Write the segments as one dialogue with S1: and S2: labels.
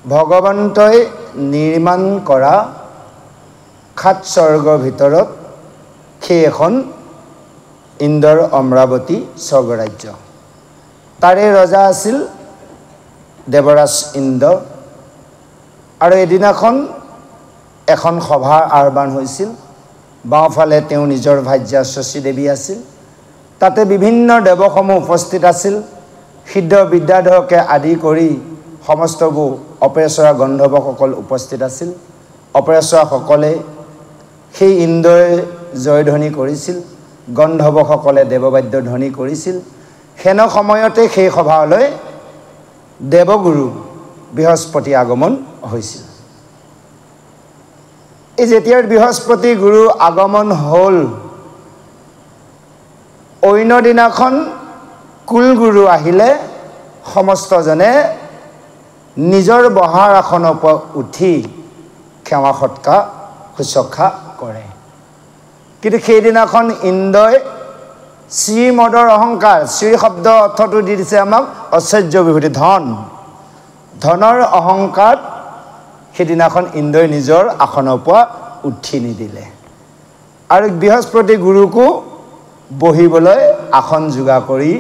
S1: ভগৱন্তই নিৰ্মাণ কৰা 7 স্বৰ্গৰ ভিতৰত সেই এখন ইন্দ্ৰৰ অমৰাৱতী স্বৰ্গৰাজ্য তাৰে ৰজা আছিল দেৱৰাজ ইন্দ্ৰ আৰু এদিনাখন এখন সভাৰ আহ্বান হৈছিল বাওঁফালে তেওঁ নিজৰ ভাৰ্যা শচী দেৱী আছিল তাতে বিভিন্ন দেৱসমূহ উপস্থিত আছিল সিদ্ধ বিদ্যাধৰকে আদি কৰি সমস্তবোৰ অপেশ্বৰা গন্ধৰ্বসকল উপস্থিত আছিল অপেশ্বৰাসকলে সেই ইন্দ্ৰই জয়ধ্বনি কৰিছিল গন্ধৰ্বসকলে দেৱবাদ্য ধ্বনি কৰিছিল হেন সময়তে সেই সভালৈ দেৱগুৰু বৃহস্পতি আগমন হৈছিল এই যেতিয়াৰ বৃহস্পতি গুৰু আগমন হ'ল অন্য দিনাখন কুলগুৰু আহিলে সমস্তজনে নিজৰ বহাৰ আসনৰ পৰা উঠি ক্ষমা সৎকা শুশ্ৰূষা কৰে কিন্তু সেইদিনাখন ইন্দ্ৰই শ্ৰীমদৰ অহংকাৰ শ্ৰী শব্দ অৰ্থটো দি দিছে আমাক ঐশ্বৰ্য বিভূতি ধনৰ অহংকাৰ সেইদিনাখন ইন্দ্ৰই নিজৰ আসনৰ পৰা উঠি নিদিলে আৰু বৃহস্পতি গুৰুকো বহিবলৈ আসন যোগাৰ কৰি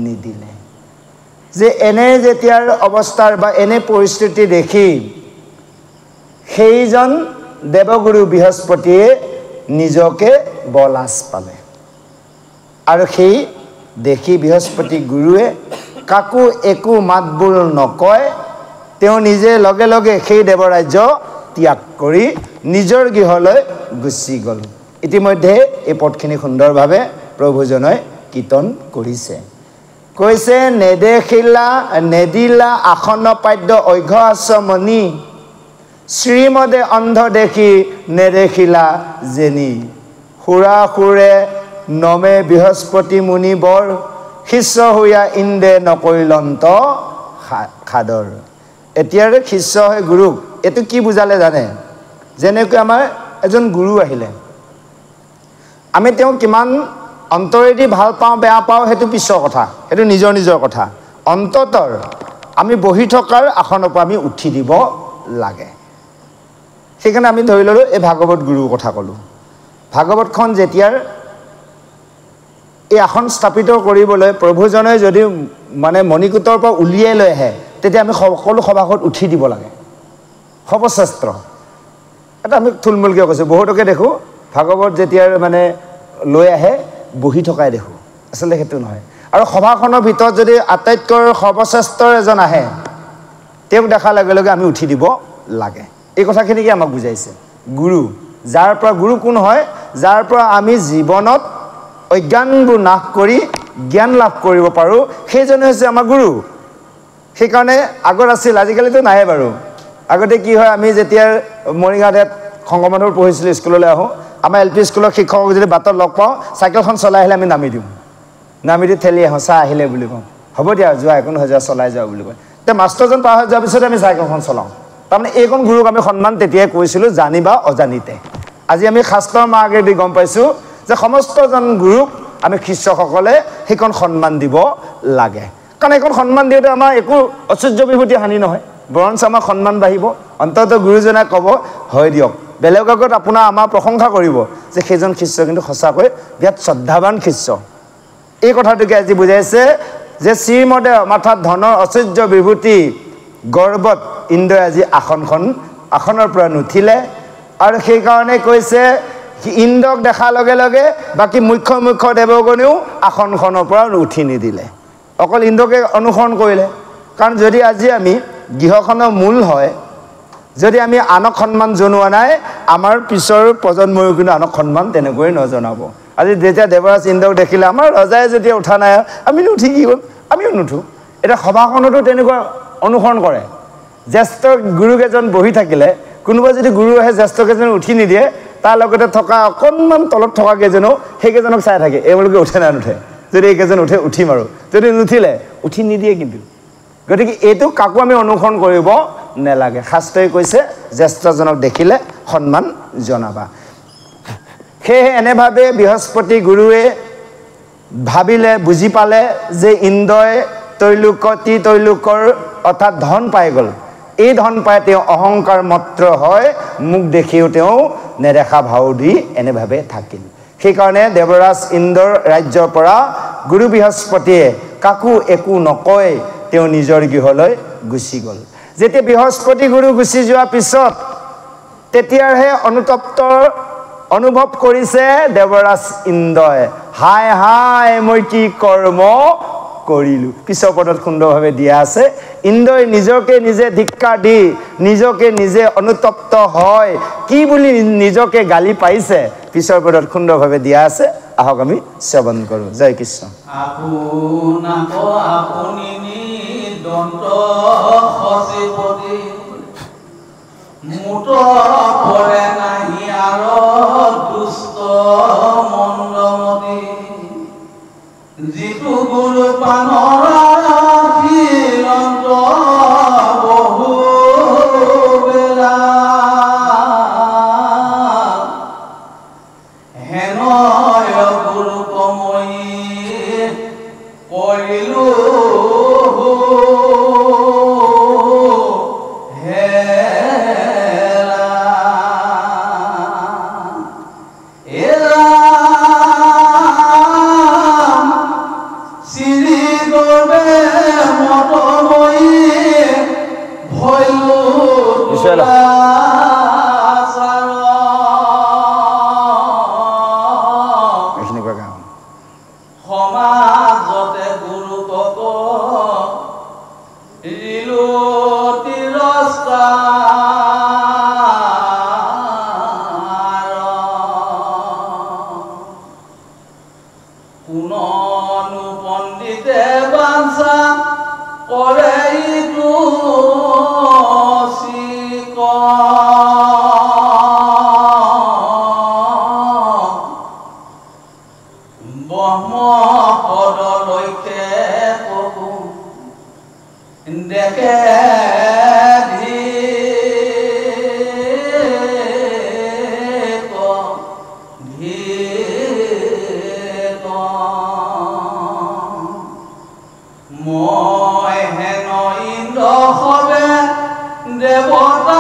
S1: নিদিলে যে এনে যেতিয়াৰ অৱস্থাৰ বা এনে পৰিস্থিতি দেখি সেইজন দেৱগুৰু বৃহস্পতিয়ে নিজকে বলাজ পালে আৰু সেই দেখি বৃহস্পতি গুৰুৱে কাকো একো মাতবোল নকয় তেওঁ নিজে লগে লগে সেই দেৱৰাজ্য ত্যাগ কৰি নিজৰ গৃহলৈ গুচি গ'ল ইতিমধ্যে এই পদখিনি সুন্দৰভাৱে প্ৰভুজনে কীৰ্তন কৰিছে কৈছে নেদিলা আসন পাদ্য অঘ্য আশ্ৰমণি শ্ৰীমদে অন্ধ দেখি নেদেখিলা জেনি সুৰে নমে বৃহস্পতি মুনি বৰ শিষ্য হৈয়া ইন্দ্ৰে নকৰিলন্ত খাদৰ এতিয়াৰ শিষ্য হৈ গুৰুক এইটো কি বুজালে জানে যেনেকৈ আমাৰ এজন গুৰু আহিলে আমি তেওঁ কিমান অন্তৰেদি ভাল পাওঁ বেয়া পাওঁ সেইটো পিছৰ কথা সেইটো নিজৰ কথা অন্ততৰ আমি বহি থকাৰ আসনৰ পৰা আমি উঠি দিব লাগে সেইকাৰণে আমি ধৰি ল'লোঁ এই ভাগৱত গুৰুৰ কথা ক'লোঁ ভাগৱতখন যেতিয়াৰ এই আসন স্থাপিত কৰিবলৈ প্ৰভুজনে যদি মানে মণিকূটৰ পৰা উলিয়াই লৈ আহে তেতিয়া আমি সকলো সভাসদ উঠি দিব লাগে সৰ্বশ্ৰেষ্ঠ এটা আমি থুলমূলকৈ কৈছোঁ বহুতকে দেখোঁ ভাগৱত যেতিয়াৰ মানে লৈ আহে বহি থকাই দেখোঁ আচলতে সেইটো নহয় আৰু সভাখনৰ ভিতৰত যদি আটাইতকৈ সৰ্বশ্ৰেষ্ঠ এজন আহে তেওঁক দেখাৰ লগে লগে আমি উঠি দিব লাগে এই কথাখিনিকে আমাক বুজাইছে গুৰু যাৰ পৰা গুৰু কোন হয় যাৰ পৰা আমি জীৱনত অজ্ঞানবোৰ নাশ কৰি জ্ঞান লাভ কৰিব পাৰোঁ সেইজনে হৈছে আমাৰ গুৰু সেইকাৰণে আগত আছিল আজিকালিতো নাহে বাৰু আগতে কি হয় আমি যেতিয়া মৰিগাঁৱত সংগমনৰ পঢ়িছিলোঁ স্কুললৈ আহোঁ আমাৰ এল পি স্কুলৰ শিক্ষকক যদি বাটত লগ পাওঁ চাইকেলখন চলাই আহিলে আমি নামি দি ঠেলি আহোঁ চাহ আহিলে বুলি কওঁ হ'ব দিয়া যোৱা একো নহয় যোৱা চলাই যাওঁ বুলি কয় এতিয়া মাষ্টৰজন পাৰ হৈ যোৱাৰ পিছতে আমি চাইকেলখন চলাওঁ তাৰমানে এইখন গুৰুক আমি সন্মান তেতিয়াই কৰিছিলোঁ জানি বা অজানিতে আজি আমি শাস্ত্ৰৰ মাৰ্গেদি গম পাইছোঁ যে সমস্তজন গুৰুক আমি শিষ্যসকলে সেইখন সন্মান দিব লাগে কাৰণ এইখন সন্মান দিওঁতে আমাৰ একো ঐশ্বৰ্য বিভূতি হানি নহয় বৰঞ্চ আমাৰ সন্মান বাঢ়িব অন্ততঃ গুৰুজনে ক'ব হয় দিয়ক বেলেগৰ আগত আমাৰ প্ৰশংসা কৰিব যে সেইজন শিষ্য কিন্তু সঁচাকৈ বিৰাট শ্ৰদ্ধাৱান শিষ্য এই কথাটোকে আজি বুজাইছে যে শ্ৰীমদে অৰ্থাৎ ধনৰ ঐশ্বৰ্য বিভূতি গৰ্বত ইন্দ্ৰই আজি আসনৰ পৰা নুঠিলে আৰু সেইকাৰণে কৈছে ইন্দ্ৰক দেখাৰ লগে লগে বাকী মুখ্য দেৱগণেও আসনখনৰ পৰা উঠি নিদিলে অকল ইন্দ্ৰকে অনুসৰণ কৰিলে কাৰণ যদি আজি আমি গৃহখনৰ মূল হয় যদি আমি আনক সন্মান জনোৱা নাই আমাৰ পিছৰ প্ৰজন্ময়ো কিন্তু আনক সন্মান তেনেকৈ নজনাব আজি যেতিয়া দেৱৰাজ ইন্দ্ৰক দেখিলে আমাৰ ৰজাই যেতিয়া উঠা নাই আমি নুঠি কি কৰিম আমিও নুঠো এতিয়া সভাখনতো তেনেকুৱা অনুসৰণ কৰে জ্যেষ্ঠ গুৰুকেইজন বহি থাকিলে কোনোবা যদি গুৰু আহে জ্যেষ্ঠকেইজন উঠি নিদিয়ে তাৰ লগতে থকা অকণমান তলত থকা কেইজনো সেইকেইজনক চাই থাকে এওঁলোকে উঠে না নুঠে যদি এইকেইজন উঠে উঠিম আৰু যদি নুঠিলে উঠি নিদিয়ে কিন্তু গতিকে এইটো কাকো আমি অনুসৰণ কৰিব নেলাগে শাস্ত্ৰই কৈছে জ্যেষ্ঠজনক দেখিলে সন্মান জনাবা সেয়ে এনেভাৱে বৃহস্পতি গুৰুৱে ভাবিলে বুজি পালে যে ইন্দ্ৰই তৈলোকৰ অৰ্থাৎ ধন পাই গ'ল এই ধন পাই তেওঁ অহংকাৰ মাত্ৰ হয় মুখ দেখিও তেওঁ নেদেখা ভাও দি এনেভাৱে থাকিল সেইকাৰণে দেৱৰাজ ইন্দ্ৰৰ ৰাজ্যৰ পৰা গুৰু বৃহস্পতিয়ে কাকো একো নকয় তেওঁ নিজৰ গৃহলৈ গুচি গল যেতিয়া বৃহস্পতি গুৰু গুচি যোৱাৰ পিছত তেতিয়াহে অনুতপ্তৰ অনুভৱ কৰিছে দেৱৰাজ ইন্দ্ৰই হাই হাই মই কি কৰ্ম কৰিলো পিছৰ পদত সুন্দৰভাৱে দিয়া আছে ইন্দ্ৰই নিজকে নিজে ধিক্কাৰ দি নিজকে নিজে অনুতপ্ত হয় কি বুলি নিজকে গালি পাইছে পিছৰ পদত সুন্দৰভাৱে দিয়া আছে আহক আমি শ্ৰৱণ কৰো জয় কৃষ্ণ
S2: আপোনাক আপুনি নিদন্ত সচিপতি মুত পৰে নাহি আৰু দুষ্ট মন্দমতি যিটো গুৰু পানৰাখিলন্ত বহু বেলা হেনয় গুৰু কময়ী কৰিলো সমাজতে গুৰু কক ৰিলো তিৰস্কাৰ কোননো পণ্ডিতে বাঞ্ছা কৰে ইটো ব্ৰহ্ম পদলৈকে কবু দেখে মই হেন ইন্দ্ৰ হবে দেৱতা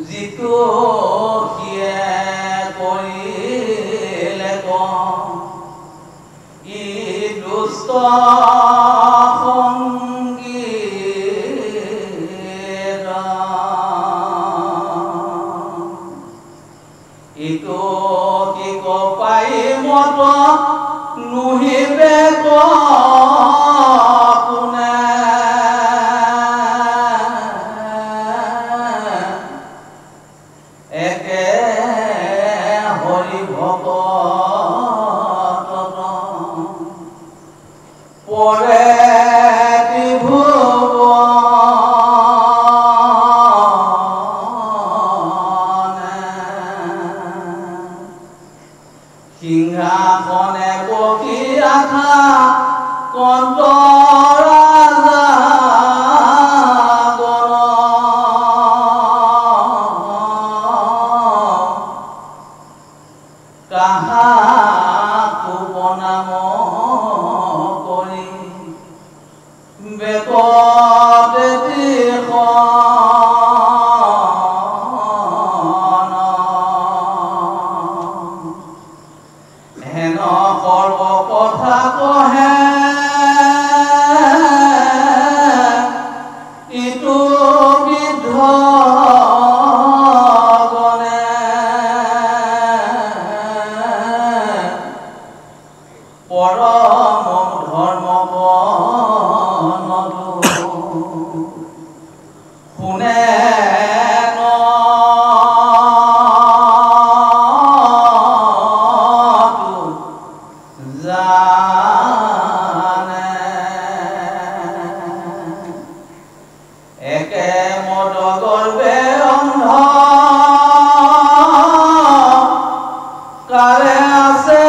S2: যিটো সিয়ে কৰিলে ই দুষ্ট ইটো কি কপাই মত নুহিবে কোনে একে হৰি ভকত পৰে সিংহাসনে বহি আশা কন্ত ৰাজা কাহাকো বনাম কৰি বেকতে হেন সৰ্ব কথা কহে ইটো বিদ্ধ গণে পৰম ধৰ্ম শুনে একে মদ গৰ্বে অন্ধ কাৰে আছে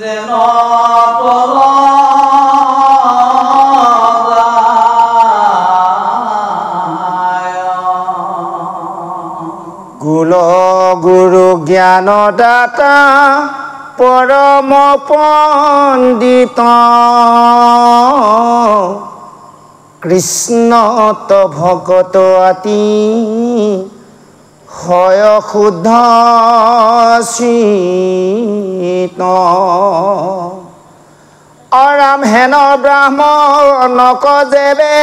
S2: যেন
S1: কুল গুৰু জ্ঞান দাতা পৰম পণ্ডিত কৃষ্ণত ভকত আতি হয় শুদ্ধ চিত অৰাম হেন ব্ৰাহ্মণক যেবে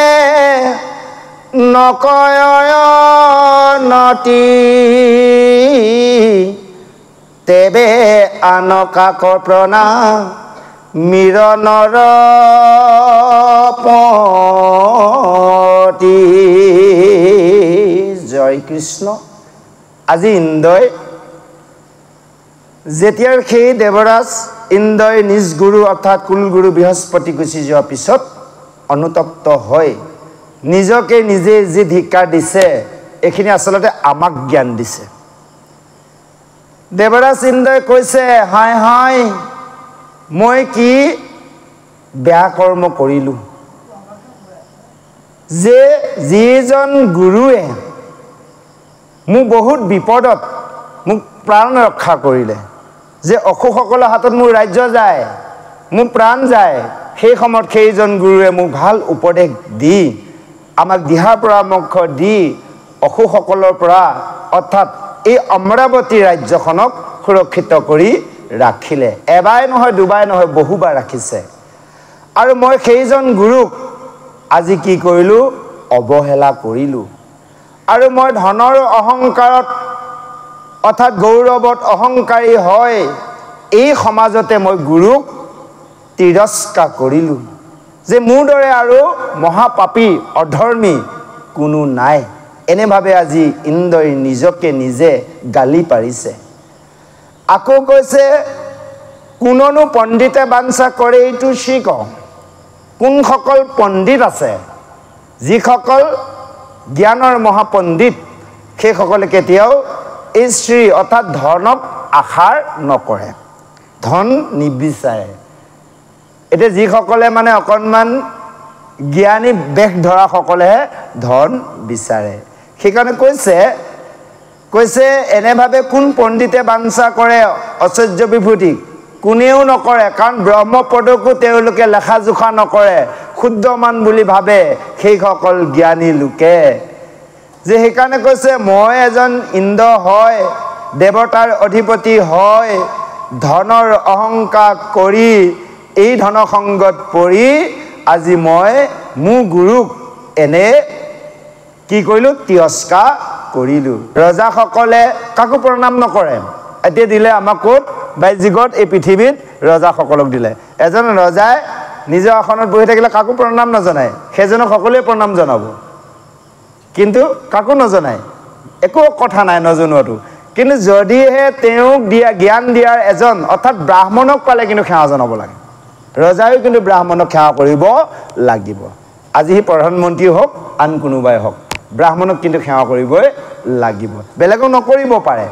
S1: নকয় নতি তেবে আন কাকৰ প্ৰণাম মিৰণৰ পতি জয় কৃষ্ণ। আজি ইন্দ্ৰই যেতিয়াৰ সেই দেৱৰাজ ইন্দ্ৰই নিজ গুৰু অৰ্থাৎ কুলগুৰু বৃহস্পতি গুচি যোৱাৰ পিছত অনুতপ্ত হৈ নিজকে নিজে যি ধিক্কাৰ দিছে এইখিনি আচলতে আমাক জ্ঞান দিছে। দেৱৰাজ ইন্দ্ৰই কৈছে হাই হাই মই কি বেয়া কৰ্ম কৰিলোঁ যে যিজন গুৰুৱে মোক বহুত বিপদত মোক প্ৰাণ ৰক্ষা কৰিলে, যে অসুৰসকলৰ হাতত মোৰ ৰাজ্য যায়, মোৰ প্ৰাণ যায়, সেই সময়ত সেইজন গুৰুৱে মোক ভাল উপদেশ দি আমাক দিহা পৰামৰ্শ দি অসুৰসকলৰ পৰা অৰ্থাৎ এই অমৰাৱতী ৰাজ্যখনক সুৰক্ষিত কৰি ৰাখিলে। এবাৰ নহয় দুবাৰ নহয় বহুবাৰ ৰাখিছে। আৰু মই সেইজন গুৰুক আজি কি কৰিলোঁ অৱহেলা কৰিলোঁ। আৰু মই ধনৰ অহংকাৰত অৰ্থাৎ গৌৰৱত অহংকাৰী হয় এই সমাজতে মই গুৰুক তিৰস্কাৰ কৰিলোঁ যে মোৰ দৰে আৰু মহাপাপী অধৰ্মী কোনো নাই। এনেভাৱে আজি ইন্দ্ৰই নিজকে নিজে গালি পাৰিছে। আকৌ কৈছে কোননো পণ্ডিতে বাঞ্ছা কৰে এইটো শ্ৰী কওঁ। কোনসকল পণ্ডিত আছে যিসকল জ্ঞানৰ মহাপণ্ডিত সেইসকলে কেতিয়াও এই শ্ৰী অৰ্থাৎ ধনক আশাৰ নকৰে, ধন নিবিচাৰে। এতিয়া যিসকলে মানে অকণমান জ্ঞানী বেশ ধৰাসকলেহে ধন বিচাৰে। সেইকাৰণে কৈছে এনেভাৱে কোন পণ্ডিতে বাঞ্ছা কৰে ঐশ্বৰ্য বিভূতি, কোনেও নকৰে। কাৰণ ব্ৰহ্মপদকো তেওঁলোকে লেখা জোখা নকৰে, শুদ্ধমান বুলি ভাবে সেইসকল জ্ঞানী লোকে। যে সেইকাৰণে কৈছে মই এজন ইন্দ্ৰ হয়, দেৱতাৰ অধিপতি হয়, ধনৰ অহংকাৰ কৰি এই ধনসংগত পৰি আজি মই মোৰ গুৰুক এনে কি কৰিলোঁ তিৰস্কাৰ কৰিলোঁ। ৰজাসকলে কাকো প্ৰণাম নকৰে। এতিয়া দিলে আমাক ক'ত বাহ্যিকত এই পৃথিৱীত ৰজাসকলক দিলে। এজন ৰজাই নিজৰ আসনত বহি থাকিলে কাকো প্ৰণাম নজনায়, সেইজনক সকলোৱে প্ৰণাম জনাব, কিন্তু কাকো নজনায়, একো কথা নাই নজনোৱাটো। কিন্তু যদিহে তেওঁক দিয়া জ্ঞান দিয়াৰ এজন অৰ্থাৎ ব্ৰাহ্মণক পালে কিন্তু সেৱা জনাব লাগে। ৰজায়ো কিন্তু ব্ৰাহ্মণক সেৱা কৰিব লাগিব। আজি সি প্ৰধানমন্ত্ৰী হওক আন কোনোবাই হওক, ব্ৰাহ্মণক কিন্তু সেৱা কৰিবই লাগিব, বেলেগক নকৰিব পাৰে।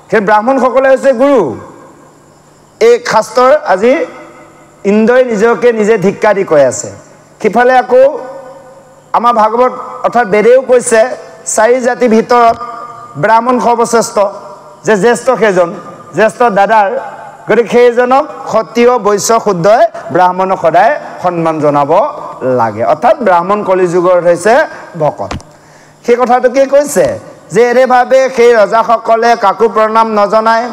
S1: সেই ব্ৰাহ্মণসকলে হৈছে গুৰু। এই শাস্ত্ৰৰ আজি ইন্দ্ৰই নিজকে নিজে ধিক্কাৰ দি কৈ আছে। সিফালে আকৌ আমাৰ ভাগৱত অৰ্থাৎ বেদেও কৈছে চাৰি জাতিৰ ভিতৰত ব্ৰাহ্মণ সৰ্বশ্ৰেষ্ঠ, যে জ্যেষ্ঠ সেইজন জ্যেষ্ঠ দাদাৰ, গতিকে সেইজনক ক্ষত্ৰিয় বৈশ্য শুদ্ধই ব্ৰাহ্মণক সদায় সন্মান জনাব লাগে। অৰ্থাৎ ব্ৰাহ্মণ কলিযুগৰ হৈছে ভকত। সেই কথাটো কি কৈছে যে এনেভাৱে সেই ৰজাসকলে কাকো প্ৰণাম নজনায়,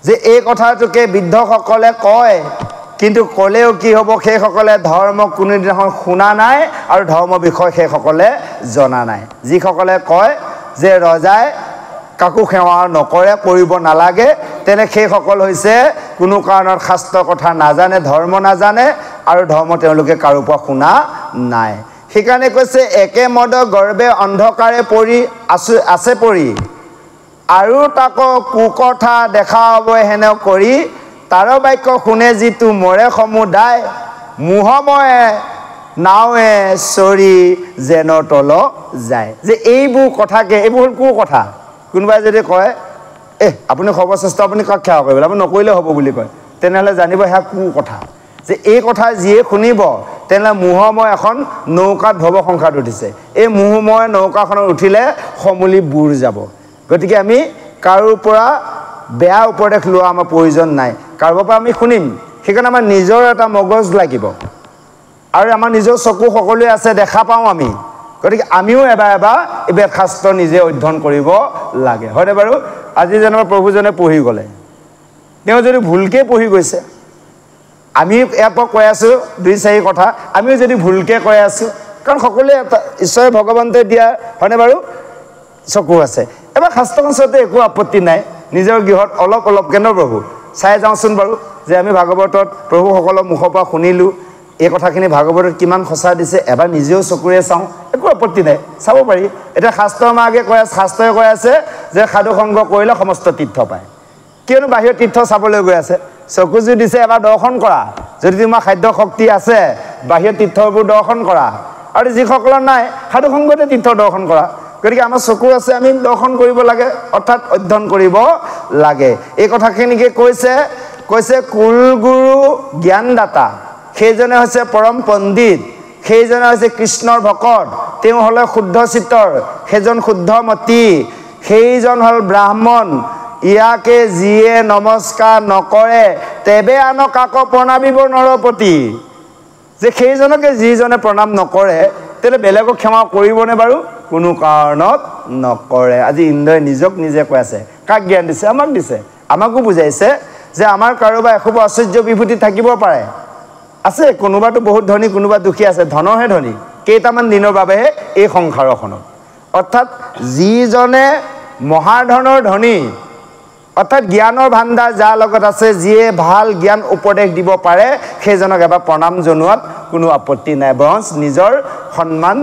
S1: যে এই কথাটোকে বৃদ্ধসকলে কয়, কিন্তু ক'লেও কি হ'ব সেইসকলে ধৰ্ম কোনোদিনাখন শুনা নাই আৰু ধৰ্ম বিষয় সেইসকলে জনা নাই। যিসকলে কয় যে ৰজাই কাকো সেৱা নকৰে, কৰিব নালাগে, তেনে সেইসকল হৈছে কোনো কাৰণত শাস্ত্ৰৰ কথা নাজানে, ধৰ্ম নাজানে আৰু ধৰ্ম তেওঁলোকে কাৰো পৰা শুনা নাই। সেইকাৰণে কৈছে একে মদ গৰ্বে অন্ধকাৰে পৰি আছে পৰি আৰু তাকো কুকথা দেখাব হেনে কৰি তাৰ বাক্য শুনে যিটো মৰে সমুদায় মোহময়ে নাৱে চৰি যেন তল যায়। যে এইবোৰ কথাকে এইবোৰ কু কথা। কোনোবাই যদি কয় আপুনি সৰ্বশ্ৰেষ্ঠ, আপুনি কাক সেৱা কৰিব, আপুনি নকৰিলে হ'ব বুলি কয়, তেনেহ'লে জানিব সেয়া কু কথা যে এই কথা যিয়ে শুনিব তেনেহ'লে মোহময় এখন নৌকাত ভৱ সংসাৰত উঠিছে এই মোহময় নৌকাখনত উঠিলে সমূলি বুৰ যাব গতিকে আমি কাৰোৰ পৰা বেয়া উপদেশ লোৱা আমাৰ প্ৰয়োজন নাই কাৰোবাৰ পৰা আমি শুনিম সেইকাৰণে আমাৰ নিজৰ এটা মগজ লাগিব আৰু আমাৰ নিজৰ চকু সকলোৱে আছে দেখা পাওঁ আমি গতিকে আমিও এবাৰ এই বেদশাস্ত্ৰ নিজে অধ্যয়ন কৰিব লাগে হয়নে বাৰু আজি যেনিবা প্ৰভুজনে পঢ়ি গ'লে তেওঁ যদি ভুলকৈ পঢ়ি গৈছে আমি ইয়াৰ পৰা কৈ আছোঁ 2-4 কথা আমিও যদি ভুলকৈ কৈ আছোঁ কাৰণ সকলোৱে ঈশ্বৰে ভগৱন্তই দিয়া হয়নে বাৰু চকু আছে এবাৰ শাস্ত্ৰখন চাওঁতে একো আপত্তি নাই নিজৰ গৃহত অলপকৈ ন প্ৰভু চাই যাওঁচোন বাৰু যে আমি ভাগৱতত প্ৰভুসকলৰ মুখৰ পৰা শুনিলোঁ এই কথাখিনি ভাগৱতত কিমান সঁচা দিছে এবাৰ নিজেও চকুৰে চাওঁ একো আপত্তি নাই চাব পাৰি এতিয়া শাস্ত্ৰৰ মাকে শাস্ত্ৰই কৈ আছে যে সাধু সংগ কৰিলে সমস্ত তীৰ্থ পায় কিয়নো বাহিৰৰ তীৰ্থ চাবলৈ গৈ আছে চকু যদি দিছে এবাৰ দৰ্শন কৰা যদি তোমাৰ খাদ্য শক্তি আছে বাহিৰৰ তীৰ্থবোৰ দৰ্শন কৰা আৰু যিসকলৰ নাই সাধু সংগতে তীৰ্থ দৰ্শন কৰা গতিকে আমাৰ চকু আছে আমি দৰ্শন কৰিব লাগে অৰ্থাৎ অধ্যয়ন কৰিব লাগে এই কথাখিনিকে কৈছে কুলগুৰু জ্ঞানদাতা সেইজনে হৈছে পৰম পণ্ডিত সেইজনে হৈছে কৃষ্ণৰ ভকত তেওঁ হ'লে শুদ্ধ চিত্তৰ সেইজন শুদ্ধমতী সেইজন হ'ল ব্ৰাহ্মণ ইয়াকে যিয়ে নমস্কাৰ নকৰে তেবে আনক কাকো প্ৰণামিব নৰপতি যে সেইজনকে যিজনে প্ৰণাম নকৰে তেলে বেলেগক ক্ষমা কৰিবনে বাৰু কোনো কাৰণত নকৰে আজি ইন্দ্ৰই নিজক নিজে কৈ আছে কাক জ্ঞান দিছে আমাক দিছে আমাকো বুজাইছে যে আমাৰ কাৰোবাৰ এখুব আশ্চৰ্য বিভূতি থাকিব পাৰে আছে কোনোবাটো বহুত ধনী কোনোবা দুখী আছে ধনৰহে ধনী কেইটামান দিনৰ বাবেহে এই সংসাৰখনত অৰ্থাৎ যিজনে মহাধনৰ ধনী অৰ্থাৎ জ্ঞানৰ ভাণ্ডাৰ যাৰ লগত আছে যিয়ে ভাল জ্ঞান উপদেশ দিব পাৰে সেইজনক এবাৰ প্ৰণাম জনোৱাত কোনো আপত্তি নাই বৰঞ্চ নিজৰ সন্মান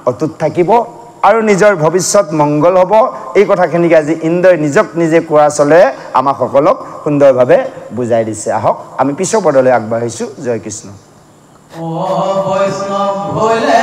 S1: অটুট থাকিব আৰু নিজৰ ভৱিষ্যত মংগল হ'ব এই কথাখিনিকে আজি ইন্দ্ৰই নিজক নিজে কোৱা চলে আমাক সকলক সুন্দৰভাৱে বুজাই দিছে আহক আমি পিছৰ পদলৈ আগবাঢ়িছোঁ জয় কৃষ্ণ
S2: বৈষ্ণৱ ভৈলে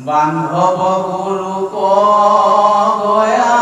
S2: বান্ধৱ গুৰু গয়া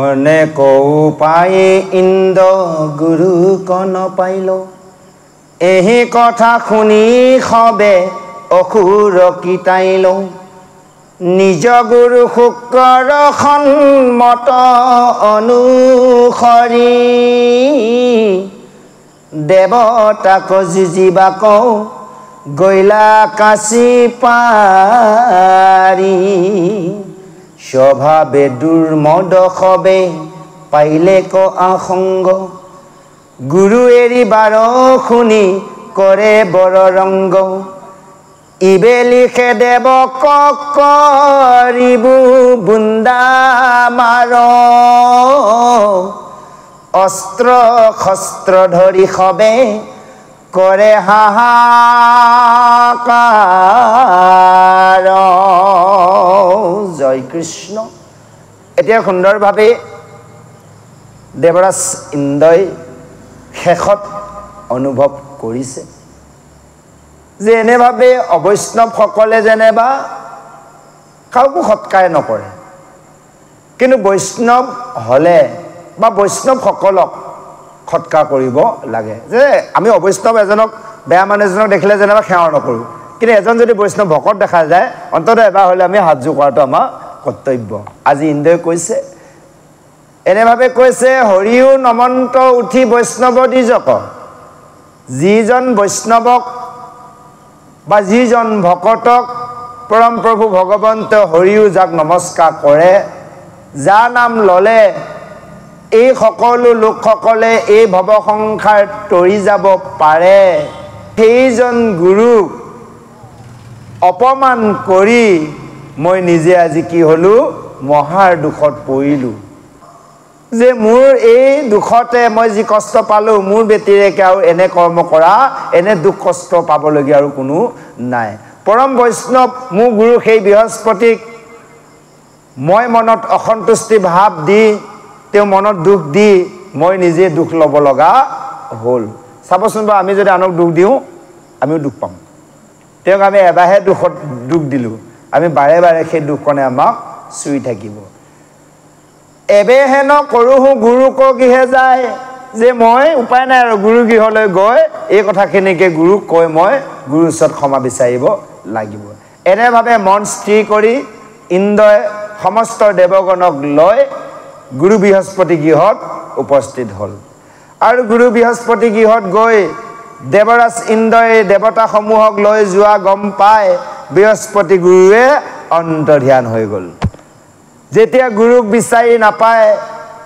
S1: অনে কৌ পায়ে ইন্দ্ৰ গুৰু কন পাইল এহি কথা শুনি সবে অসুৰ কিতাইল নিজ গুৰু শুক্ৰৰ সন্মত অনুসৰি দেৱতাক যুঁজিবা কওঁ গৈলা কাশী পাৰি স্বভাৱে দুৰ্মদ সবে পাইলে ক আসংগ গুৰু এৰি বাৰ শুনি কৰে বৰ ৰংগ ইবে লিখে দেৱক কৰিবু বুন্দা মাৰ অস্ত্ৰ শস্ত্ৰ ধৰি সবে কৰে হাহাকাৰ জয় কৃষ্ণ এতিয়া সুন্দৰভাৱে দেৱৰাজ ইন্দ্ৰই শেষত অনুভৱ কৰিছে যে এনেভাৱে অবৈষ্ণৱসকলে যেনেবা কাকো সৎকাৰ নকৰে কিন্তু বৈষ্ণৱ হ'লে বা বৈষ্ণৱসকলক সৎকাৰ কৰিব লাগে যে আমি অবৈষ্ণৱ এজনক বেয়া মানুহ এজনক দেখিলে যেনেবা সেৱা নকৰোঁ কিন্তু এজন যদি বৈষ্ণৱ ভকত দেখা যায় অন্ততঃ এবাৰ হ'লে আমি হাতযোৰ কৰাটো আমাৰ কৰ্তব্য আজি ইন্দ্ৰই কৈছে এনেভাৱে কৈছে হৰিও নমন্ত উঠি বৈষ্ণৱ দ্বিজক যিজন বৈষ্ণৱক বা যিজন ভকতক পৰম প্ৰভু ভগৱন্ত হৰিও যাক নমস্কাৰ কৰে যাৰ নাম ল'লে এই সকলো লোকসকলে এই ভৱ সংসাৰ তৰি যাব পাৰে সেইজন গুৰুক অপমান কৰি মই নিজে আজি কি হলো মহাৰ দুখত পৰিলোঁ যে মোৰ এই দুখতে মই যি কষ্ট পালোঁ মোৰ বেটিৰেকে আৰু এনে কৰ্ম কৰা এনে দুখ কষ্ট পাবলগীয়া আৰু কোনো নাই পৰম বৈষ্ণৱ মোৰ গুৰু সেই বৃহস্পতিক মই মনত অসন্তুষ্টি ভাৱ দি তেওঁ মনত দুখ দি মই নিজে দুখ ল'ব লগা হ'ল চাবচোন বা আমি যদি আনক দুখ দিওঁ আমিও দুখ পাম তেওঁক আমি এবাৰহে দুখ দিলোঁ আমি বাৰে বাৰে সেই দুখকণে আমাক চুই থাকিব এবেহেন কৰোহো গুৰুক গৃহে যায় যে মই উপায় নাই আৰু গুৰু গৃহলৈ গৈ এই কথাখিনিকে গুৰুক কৈ মই গুৰুৰ ওচৰত ক্ষমা বিচাৰিব লাগিব এনেভাৱে মন স্থিৰ কৰি ইন্দ্ৰই সমস্ত দেৱগণক লৈ গুৰু বৃহস্পতি গৃহত উপস্থিত হ'ল আৰু গুৰু বৃহস্পতি গৃহত গৈ দেৱৰাজ ইন্দ্ৰই দেৱতাসমূহক লৈ যোৱা গম পাই বৃহস্পতি গুৰুৱে অন্তৰ্ধান হৈ গ'ল যেতিয়া গুৰুক বিচাৰি নাপায়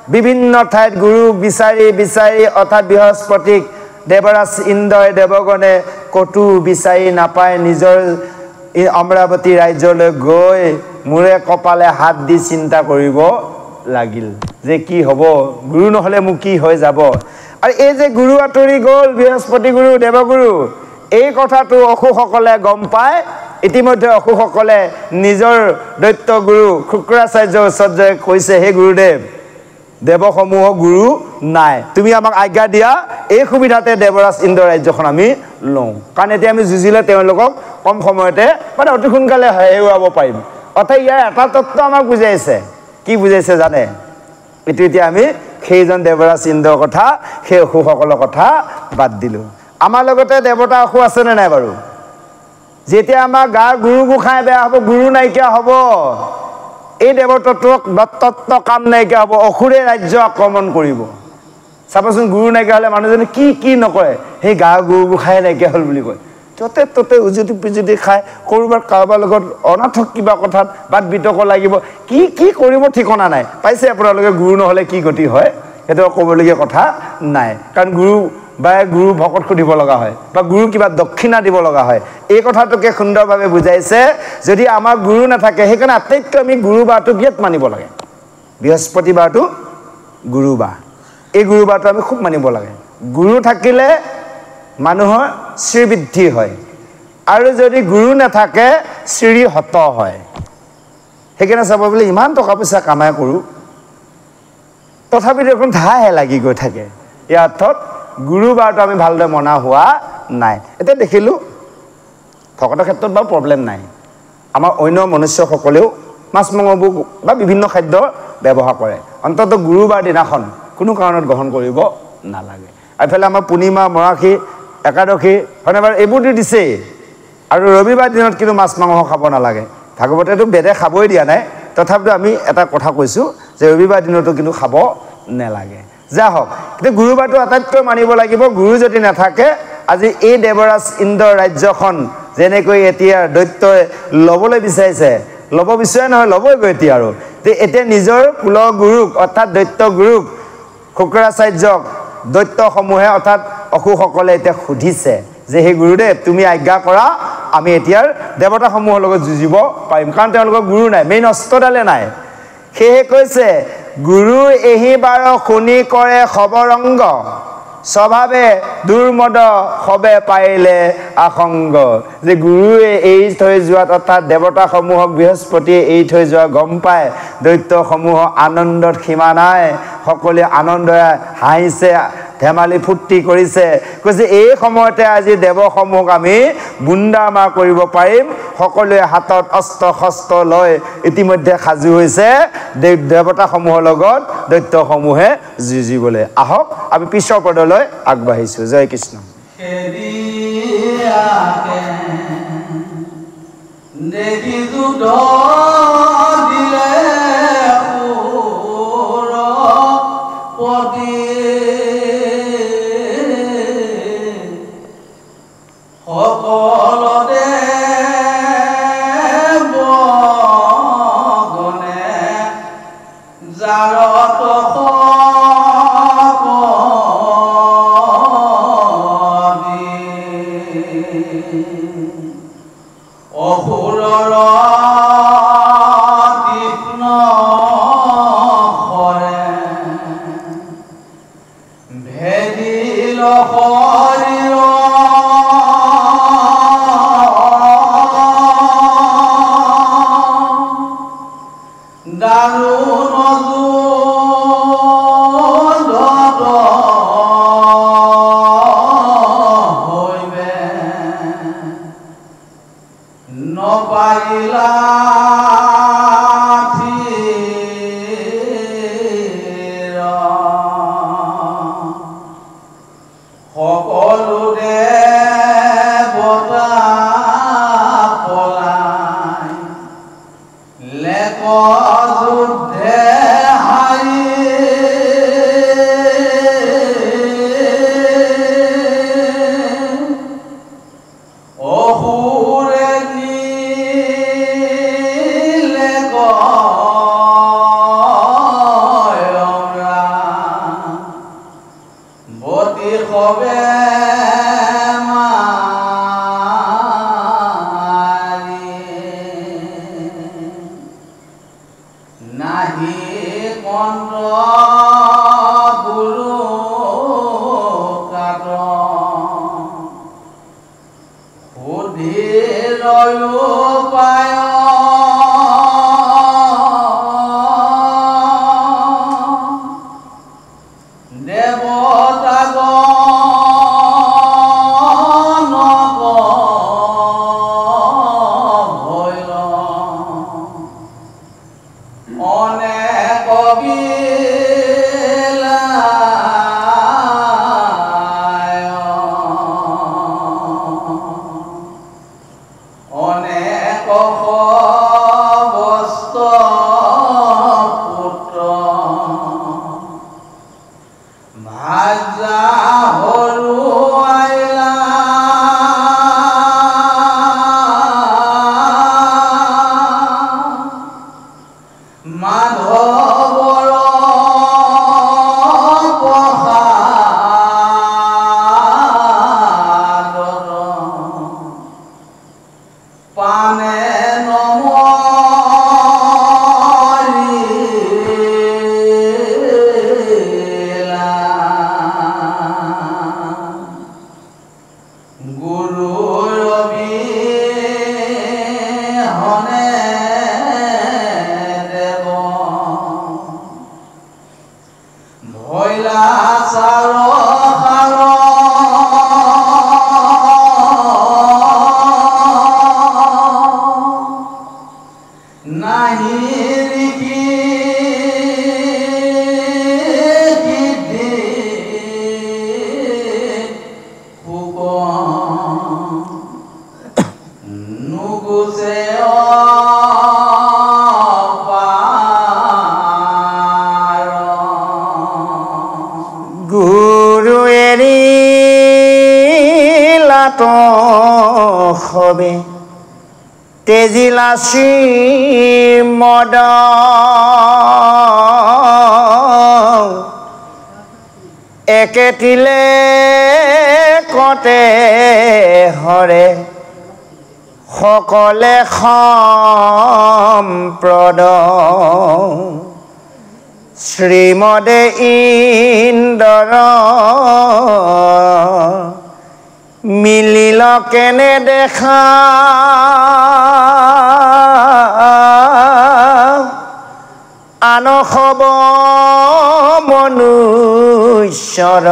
S1: বিভিন্ন ঠাইত গুৰুক বিচাৰি বিচাৰি অৰ্থাৎ বৃহস্পতিক দেৱৰাজ ইন্দ্ৰই দেৱগণে কতো বিচাৰি নাপায় নিজৰ অমৰাৱতী ৰাজ্যলৈ গৈ মূৰে কপালে হাত দি চিন্তা কৰিব লাগিল যে কি হ'ব গুৰু নহ'লে মোক কি হৈ যাব আৰু এই যে গুৰু আঁতৰি গ'ল বৃহস্পতি গুৰু দেৱগুৰু এই কথাটো অসুৰসকলে গম পায় ইতিমধ্যে অসুৰসকলে নিজৰ দৈত্য গুৰু শুক্ৰাচাৰ্যৰ ওচৰত যে কৈছে হে গুৰুদেৱ দেৱসমূহ গুৰু নাই তুমি আমাক আজ্ঞা দিয়া এই সুবিধাতে দেৱৰাজ ইন্দ্ৰ ৰাজ্যখন আমি লওঁ কাৰণ এতিয়া আমি যুঁজিলে তেওঁলোকক কম সময়তে মানে অতি সোনকালে হেৰুৱাব পাৰিম অৰ্থাৎ ইয়াৰ এটা তত্ত্ব আমাক বুজাইছে কি বুজাইছে জানে এইটো এতিয়া আমি সেইজন দেৱৰাজ ইন্দ্ৰৰ কথা সেই অসুৰসকলৰ কথা বাদ দিলোঁ আমাৰ লগতে দেৱতা অসুৰ আছেনে নাই বাৰু যেতিয়া আমাৰ গাৰ গুৰু গোসাঁই বেয়া হ'ব গুৰু নাইকিয়া হ'ব এই দেৱতত্ত্ব কাম নাইকিয়া হ'ব অসুৰে ৰাজ্য আক্ৰমণ কৰিব চাবচোন গুৰু নাইকিয়া হ'লে মানুহজনে কি কি নকৰে সেই গাৰ গুৰু গোসাঁই নাইকিয়া হ'ল বুলি কয় ততে ততে উজুতি পিজুতি খাই ক'ৰবাৰ কাৰোবাৰ লগত অনাথক কিবা কথাত বাদ বিতৰ্ক লাগিব কি কি কৰিব ঠিকনা নাই পাইছে আপোনালোকে গুৰু নহ'লে কি গতি হয় সেইটো ক'বলগীয়া কথা নাই কাৰণ গুৰু বা গুৰু ভকত সুধিব লগা হয় বা গুৰু কিবা দক্ষিণা দিব লগা হয় এই কথাটোকে সুন্দৰভাৱে বুজাইছে যদি আমাৰ গুৰু নাথাকে সেইকাৰণে আটাইতকৈ আমি গুৰু বাৰটো বিয়াত মানিব লাগে বৃহস্পতিবাৰটো গুৰু বাৰ এই গুৰু বাৰটো আমি খুব মানিব লাগে গুৰু থাকিলে মানুহৰ শ্ৰীবৃদ্ধি হয় আৰু যদি গুৰু নাথাকে শ্ৰীহত হয় সেইকাৰণে চাব বোলে ইমান টকা পইচা কামাই কৰোঁ তথাপিতো এখন ধাহে লাগি গৈ থাকে ইয়াৰ অৰ্থত গুৰু বাৰটো আমি ভালদৰে মনা হোৱা নাই এতিয়া দেখিলোঁ ভকতৰ ক্ষেত্ৰত বাৰু প্ৰব্লেম নাই আমাৰ অন্য মনুষ্যসকলেও মাছ মাংসবোৰ বা বিভিন্ন খাদ্য ব্যৱহাৰ কৰে অন্ততঃ গুৰুবাৰ দিনাখন কোনো কাৰণত গ্ৰহণ কৰিব নালাগে এইফালে আমাৰ পূৰ্ণিমা মৰাশী একাদশী হয়নে বাৰু এইবোৰতো দিছেই আৰু ৰবিবাৰ দিনত কিন্তু মাছ মাংস খাব নালাগে ভাগৱতেতো বেদে খাবই দিয়া নাই তথাপিতো আমি এটা কথা কৈছোঁ যে ৰবিবাৰ দিনতো কিন্তু খাব নালাগে যা হওক কিন্তু গুৰুবাৰটো আটাইতকৈ মানিব লাগিব গুৰু যদি নাথাকে আজি এই দেৱৰাজ ইন্দ্ৰ ৰাজ্যখন যেনেকৈ এতিয়া দৈত্যই ল'বলৈ বিচাৰিছে ল'ব বিচৰা নহয় ল'বইগৈ এতিয়া আৰু এতিয়া নিজৰ কুলৰ গুৰুক অৰ্থাৎ দৈত্য গুৰুক শুক্ৰাচাৰ্যক দৈত্যসমূহে অৰ্থাৎ অসুৰসকলে এতিয়া সুধিছে যে হে গুৰুদেৱ তুমি আজ্ঞা কৰা আমি এতিয়াৰ দেৱতাসমূহৰ লগত যুঁজিব পাৰিম কাৰণ তেওঁলোকৰ গুৰু নাই মেইন অস্ত্ৰডালে নাই সেয়ে কৈছে গুৰু এহি বাৰ শুনি কৰে খবৰংগ স্বভাৱে দুৰ্মদ সবে পাৰিলে আসংগ যে গুৰুৱে এৰি থৈ যোৱাত অৰ্থাৎ দেৱতাসমূহক বৃহস্পতিয়ে এৰি থৈ যোৱা গম পায় দৈত্যসমূহৰ আনন্দত সীমা নাই সকলোৱে আনন্দৰে হাঁহিছে ধেমালি ফূৰ্তি কৰিছে কৈছে এই সময়তে আজি দেৱসমূহক আমি বুন্দামাৰ কৰিব পাৰিম সকলোৱে হাতত অস্ত্ৰ শস্ত্ৰ লৈ ইতিমধ্যে সাজু হৈছে দেৱতাসমূহৰ লগত দৈত্যসমূহে যুঁজিবলৈ আহক আমি পিছৰ পদলৈ আগবাঢ়িছোঁ জয় কৃষ্ণ
S2: নাহি কন্দ্ৰ গুৰু কাত সুধীৰয়ো পায়
S1: তেজিলাচি মদ একেটিলে কতে হৰে সকলে সম্প্ৰদ শ্ৰীমদে ইন্দ্ৰ মিলিল কেনে দেখা আনসব মনুষ্যৰ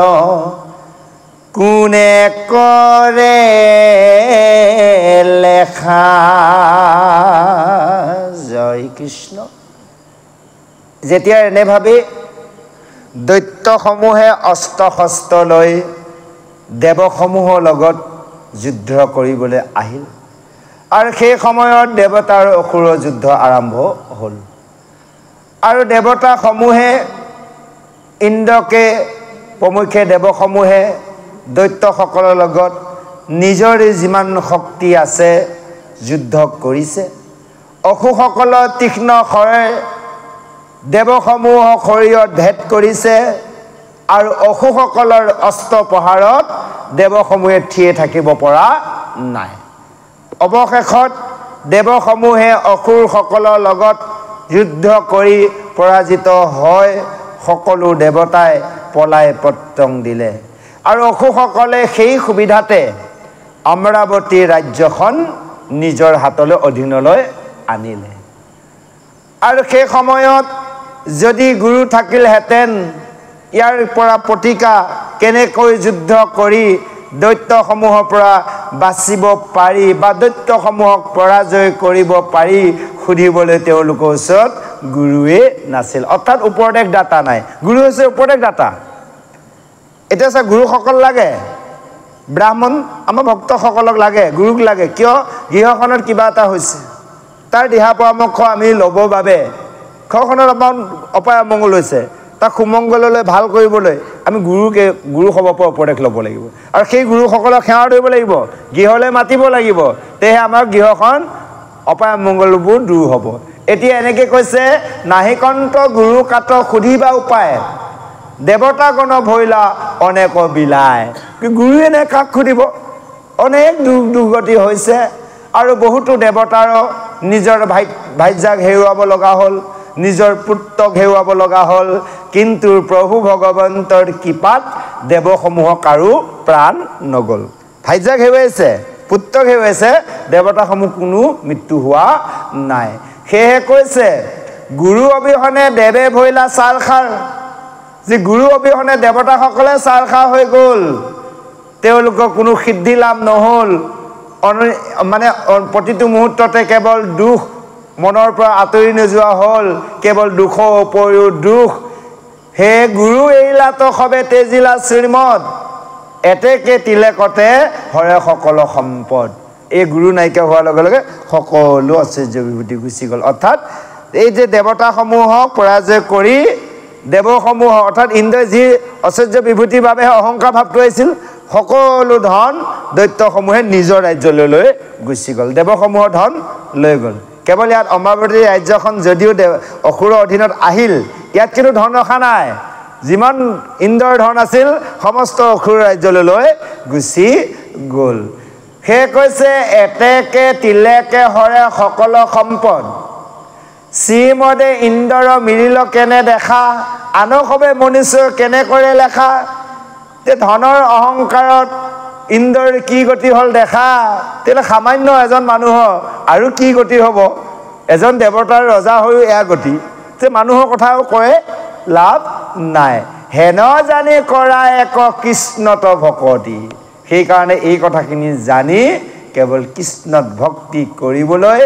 S1: কোনে কৰে লেখা। জয় কৃষ্ণ। যেতিয়া এনে ভাবি দৈত্যসমূহে অস্ত্ৰ শস্ত্ৰ লৈ দেৱসমূহৰ লগত যুদ্ধ কৰিবলৈ আহিল আৰু সেই সময়ত দেৱতা আৰু অসুৰৰ যুদ্ধ আৰম্ভ হ'ল আৰু দেৱতাসমূহে ইন্দ্ৰকে প্ৰমুখ্যে দেৱসমূহে দৈত্যসকলৰ লগত নিজৰ যিমান শক্তি আছে যুদ্ধ কৰিছে। অসুৰসকলৰ তীক্ষ্ণ খৰে দেৱসমূহৰ শৰীৰত ভেদ কৰিছে আৰু অসুৰসকলৰ অস্ত্ৰ প্ৰহাৰত দেৱসমূহে থিয়ে থাকিব পৰা নাই। অৱশেষত দেৱসমূহে অসুৰসকলৰ লগত যুদ্ধ কৰি পৰাজিত হয় সকলো দেৱতাই পলাই পত্ৰং দিলে আৰু অসুৰসকলে সেই সুবিধাতে অমৰাৱতী ৰাজ্যখন নিজৰ হাতলৈ অধীনলৈ আনিলে। আৰু সেই সময়ত যদি গুৰু থাকিলহেঁতেন ইয়াৰ পৰা প্ৰতিকা কেনেকৈ যুদ্ধ কৰি দৈত্যসমূহৰ পৰা বাচিব পাৰি বা দৈত্যসমূহক পৰাজয় কৰিব পাৰি সুধিবলৈ তেওঁলোকৰ ওচৰত গুৰুৱে নাছিল। অৰ্থাৎ উপদেশ দাতা নাই। গুৰু হৈছে উপদেশ দাতা। এতিয়া চা গুৰুসকল লাগে, ব্ৰাহ্মণ আমাৰ ভক্তসকলক লাগে, গুৰুক লাগে। কিয়? গৃহখনত কিবা এটা হৈছে, তাৰ দিহা পৰামৰ্শ আমি ল'বৰ বাবে ঘৰখনত আমাৰ অপায় অমংগল হৈছে, তাক সুমংগললৈ ভাল কৰিবলৈ আমি গুৰুসভৰ পৰা উপদেশ ল'ব লাগিব আৰু সেই গুৰুসকলক সেৱা কৰিব লাগিব, গৃহলৈ মাতিব লাগিব। তেহে আমাৰ গৃহখন অপায় অমংগলবোৰ দূৰ হ'ব। এতিয়া এনেকৈ কৈছে, নাহিকন্ত গুৰু কাত সুধিবা উপায় দেৱতাগণ ভৈলা অনেক বিলাই। গুৰুৱে নে কাক সুধিব? অনেক দুৰ্গতি হৈছে আৰু বহুতো দেৱতাৰো নিজৰ ভাইজাক হেৰুৱাব লগা হ'ল, নিজৰ পুত্ৰক হেৰুৱাব লগা হ'ল কিন্তু প্ৰভু ভগৱন্তৰ কৃপাত দেৱসমূহক আৰু প্ৰাণ নগ'ল ভাইজাক হেৰুৱাইছে পুত্ৰক হেৰুৱাইছে দেৱতাসমূহ কোনো মৃত্যু হোৱা নাই সেয়ে কৈছে গুৰু অবিহনে দেৱে ভৈলা চাৰখাৰ যে গুৰু অবিহনে দেৱতাসকলে চাৰখাৰ হৈ গ'ল তেওঁলোকৰ কোনো সিদ্ধি লাভ নহ'ল মানে প্ৰতিটো মুহূৰ্ততে কেৱল দুখ মনৰ পৰা আঁতৰি নোযোৱা হ'ল কেৱল দুখৰ উপৰিও দুখ হে গুৰু এৰিলা তো সবে তেজিলা শ্ৰীমদ এতেকে তিলেকতে হৰে সকলো সম্পদ এই গুৰু নাইকিয়া হোৱাৰ লগে লগে সকলো আশ্চৰ্য বিভূতি গুচি গ'ল অৰ্থাৎ এই যে দেৱতাসমূহক পৰাজয় কৰি দেৱসমূহ অৰ্থাৎ ইন্দ্ৰই যি আশ্চৰ্য বিভূতিৰ বাবে অহংকাৰ ভাৱটো আহিছিল সকলো ধন দৈত্যসমূহে নিজৰ ৰাজ্যলৈ লৈ গুচি গ'ল দেৱসমূহৰ ধন লৈ গ'ল কেৱল ইয়াত অমৰাৱতী ৰাজ্যখন যদিও অসুৰৰ অধীনত আহিল ইয়াত কিন্তু ধন ৰখা নাই যিমান ইন্দ্ৰৰ ধন আছিল সমস্ত অসুৰ ৰাজ্যলৈ লৈ গুচি গ'ল সেয়ে কৈছে এতেকে তিলেকে হৰে সকলো সম্পদ শ্ৰীমদে ইন্দ্ৰৰ মিলিল কেনে দেখা আনক সবে মনুষ্য কেনে কৰে লেখা তে ধনৰ অহংকাৰত ইন্দ্ৰৰ কি গতি হ'ল দেখা তেলে সামান্য এজন মানুহৰ আৰু কি গতি হ'ব এজন দেৱতাৰ ৰজা হৈও এয়া গতি যে মানুহৰ কথাও কয় লাভ নাই হেন জানি কৰা এক কৃষ্ণত ভকতি সেইকাৰণে এই কথাখিনি জানি কেৱল কৃষ্ণত ভক্তি কৰিবলৈ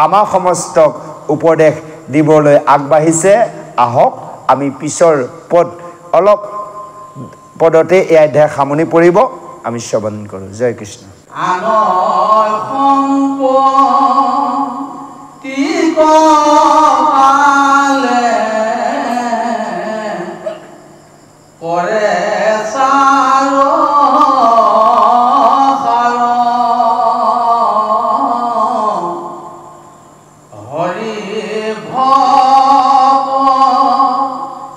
S1: আমাৰ সমস্তক উপদেশ দিবলৈ আগবাঢ়িছে আহক আমি পিছৰ পদ অলপ পদতে এই অধ্যায় সামৰণি পৰিব আমি শ্ৰৱণ কৰোঁ জয় কৃষ্ণ
S2: আনৰ সম্পত্তি কপালে কৰে চাৰ হৰি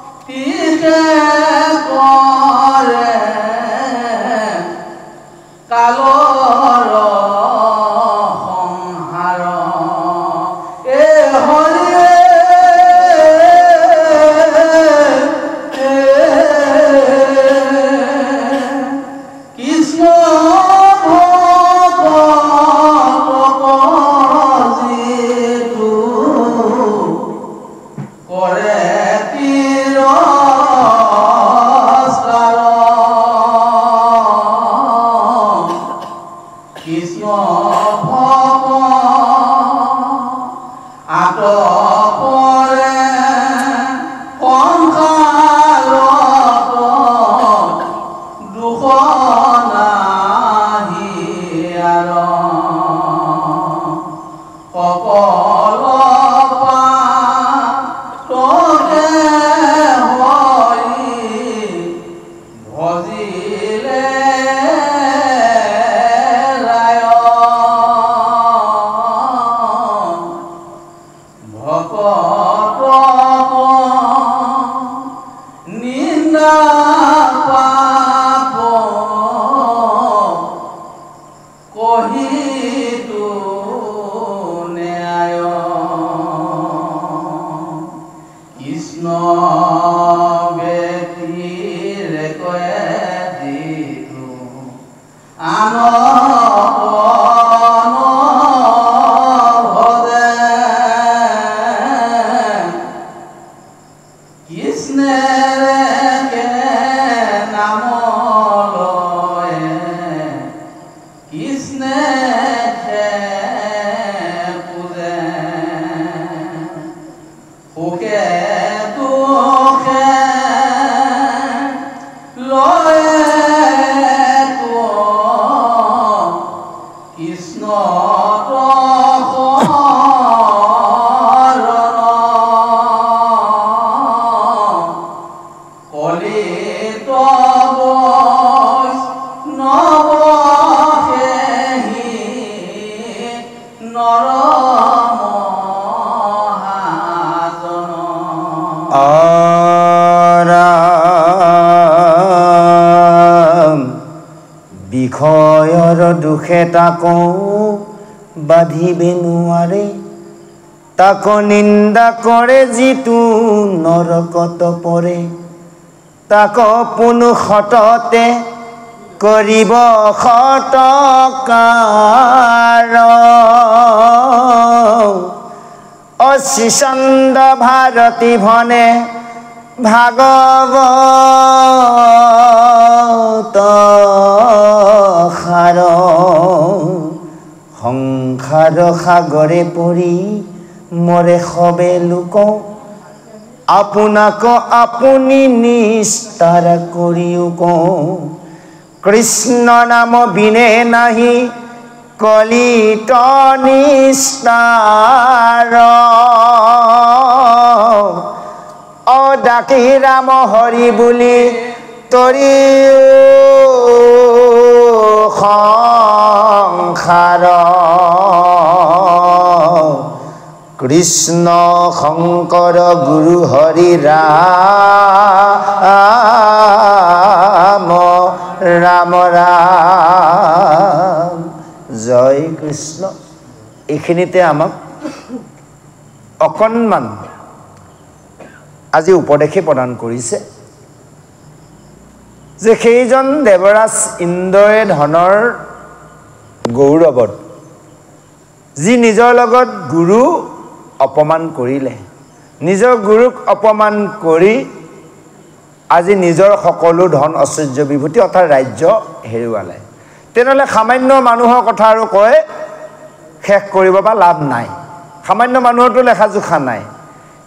S2: ভক্তিকে কৰে কালৰ সংহাৰ এ হৰিয়ে কৃষ্ণ ভজিটো কৰে তিৰস্কাৰ কৃষ্ণ ভৱ আতপৰে সংসাৰত দুখ নাহি আৰ সকলো পাতকে হৰি ভজিলে ৰায় ভকত নিন্দা পাপ কহিতো ন্যায় কৃষ্ণ বেতিৰে কয়ে দিতো আন ভজে কৃষ্ণেৰে নাম লয়ে কৃষ্ণে পূজে সুখে দুখে লয়ে কৃষ্ণ কলিত নবশেহি নৰ মহাজন
S1: বিষয়ৰ দুখে তাকো বাধিবে নোৱাৰে তাক নিন্দা কৰে যিটো নৰকত পৰে তাক পুনু সততে কৰিব সৎকাৰ অশ্ৰীচন্দ ভাৰতী ভনে ভাগৱত সাৰ সংসাৰ সাগৰে পৰি মৰে সবে লোক আপোনাক আপুনি নিস্তাৰ কৰিও কওঁ কৃষ্ণ নাম বিনে নাহি কলিত নিস্তাৰ ডাকি ৰাম হৰি বুলি তৰি সংসাৰ কৃষ্ণ শংকৰ গুৰু হৰি ৰাম ৰাম ৰাম জয় কৃষ্ণ এইখিনিতে আমাক অকণমান আজি উপদেশে প্ৰদান কৰিছে যে সেইজন দেৱৰাজ ইন্দ্ৰয়ে ধনৰ গৌৰৱত যি নিজৰ লগত গুৰু অপমান কৰিলে নিজৰ গুৰুক অপমান কৰি আজি নিজৰ সকলো ধন ঐশ্বৰ্য বিভূতি অৰ্থাৎ ৰাজ্য হেৰুৱালে তেনেহ'লে সামান্য মানুহৰ কথা আৰু কয় শেষ কৰিব বা লাভ নাই সামান্য মানুহৰতো লেখা জোখা নাই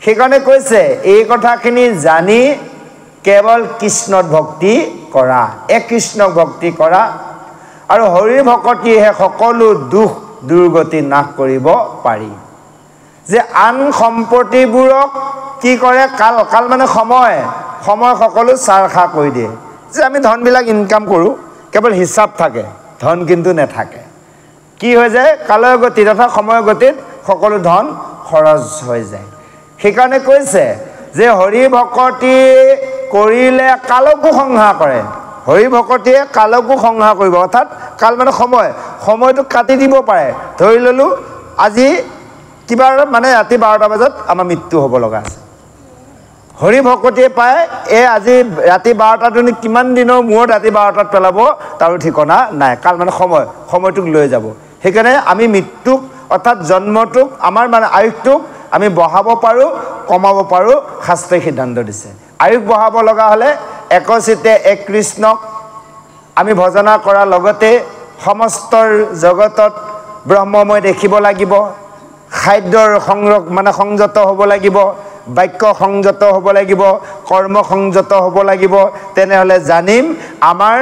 S1: সেইকাৰণে কৈছে এই কথাখিনি জানি কেৱল কৃষ্ণত ভক্তি কৰা এক কৃষ্ণক ভক্তি কৰা আৰু হৰি ভকতিহে সকলো দুখ দুৰ্গতি নাশ কৰিব পাৰি যে আন সম্পত্তিবোৰক কি কৰে কাল কাল মানে সময় সময় সকলো চাৰখা কৰি দিয়ে যে আমি ধনবিলাক ইনকাম কৰোঁ কেৱল হিচাপ থাকে ধন কিন্তু নাথাকে কি হৈ যায় কালৰ গতিত তথা সময়ৰ গতিত সকলো ধন খৰচ হৈ যায় সেইকাৰণে কৈছে যে হৰি ভকতি কৰিলে কালকো সংহাৰ কৰে হৰি ভকতিয়ে কালকো সংহাৰ কৰিব অৰ্থাৎ কাল মানে সময় সময়টো কাটি দিব পাৰে ধৰি ল'লোঁ আজি কিবা মানে ৰাতি 12টা বজাত আমাৰ মৃত্যু হ'ব লগা আছে হৰি ভকতিয়ে পায় আজি ৰাতি 12টাটো কিমান দিনৰ মূৰত ৰাতি 12টাত পেলাব তাৰো ঠিকনা নাই কাল মানে সময়টোক লৈ যাব সেইকাৰণে আমি মৃত্যুক অৰ্থাৎ জন্মটোক আমাৰ মানে আয়ুসটোক আমি বঢ়াব পাৰোঁ কমাব পাৰোঁ শাস্ত্ৰই সিদ্ধান্ত দিছে আয়ুস বঢ়াব লগা হ'লে একচিতে এক কৃষ্ণক আমি ভজনা কৰাৰ লগতে সমস্ত জগতত ব্ৰহ্মময় দেখিব লাগিব খাদ্যৰ সংযত হ'ব লাগিব বাক্য সংযত হ'ব লাগিব কৰ্ম সংযত হ'ব লাগিব তেনেহ'লে জানিম আমাৰ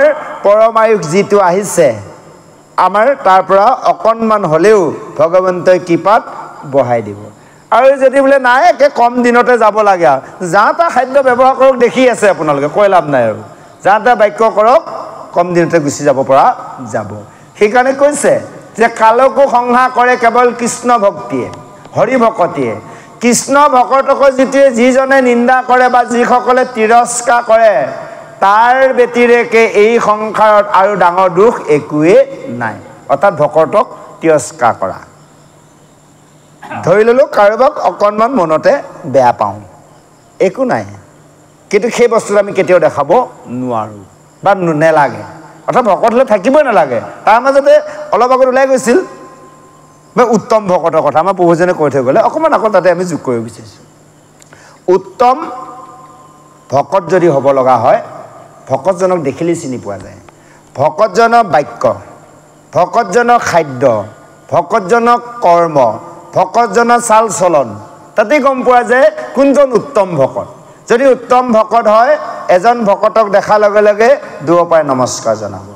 S1: পৰমায়ুস যিটো আহিছে আমাৰ তাৰ পৰা অকণমান হ'লেও ভগৱন্তই কৃপাত বঢ়াই দিব আৰু যদি বোলে নাই একে কম দিনতে যাব লাগে আৰু যা তা খাদ্য ব্যৱহাৰ কৰক দেখি আছে আপোনালোকে কৈ লাভ নাই আৰু যা তা বাক্য কৰক কম দিনতে গুচি যাব পৰা যাব সেইকাৰণে কৈছে যে কালকো সংহাৰ কৰে কেৱল কৃষ্ণ ভক্তিয়ে হৰি ভকতিয়ে কৃষ্ণ ভকতক যিজনে নিন্দা কৰে বা যিসকলে তিৰস্কাৰ কৰে তাৰ ব্যতিৰেকে এই সংসাৰত আৰু ডাঙৰ দুখ একোৱে নাই অৰ্থাৎ ভকতক তিৰস্কাৰ কৰা ধৰি ল'লোঁ কাৰোবাক অকণমান মনতে বেয়া পাওঁ একো নাই কিন্তু সেই বস্তুটো আমি কেতিয়াও দেখাব নোৱাৰোঁ বা নেলাগে অৰ্থাৎ ভকত হ'লে থাকিবই নালাগে তাৰ মাজতে অলপ আগত ওলাই গৈছিল বা উত্তম ভকতৰ কথা আমাৰ প্ৰভুজনে কৈ থৈ গ'লে অকণমান আকৌ তাতে আমি যোগ কৰিব বিচাৰিছোঁ উত্তম ভকত যদি হ'ব লগা হয় ভকতজনক দেখিলেই চিনি পোৱা যায় ভকতজনৰ বাক্য ভকতজনৰ খাদ্য ভকতজনৰ কৰ্ম ভকতজনৰ চাল চলন তাতেই গম পোৱা যায় কোনজন উত্তম ভকত যদি উত্তম ভকত হয় এজন ভকতক দেখাৰ লগে লগে দূৰৰ পৰাই নমস্কাৰ জনাব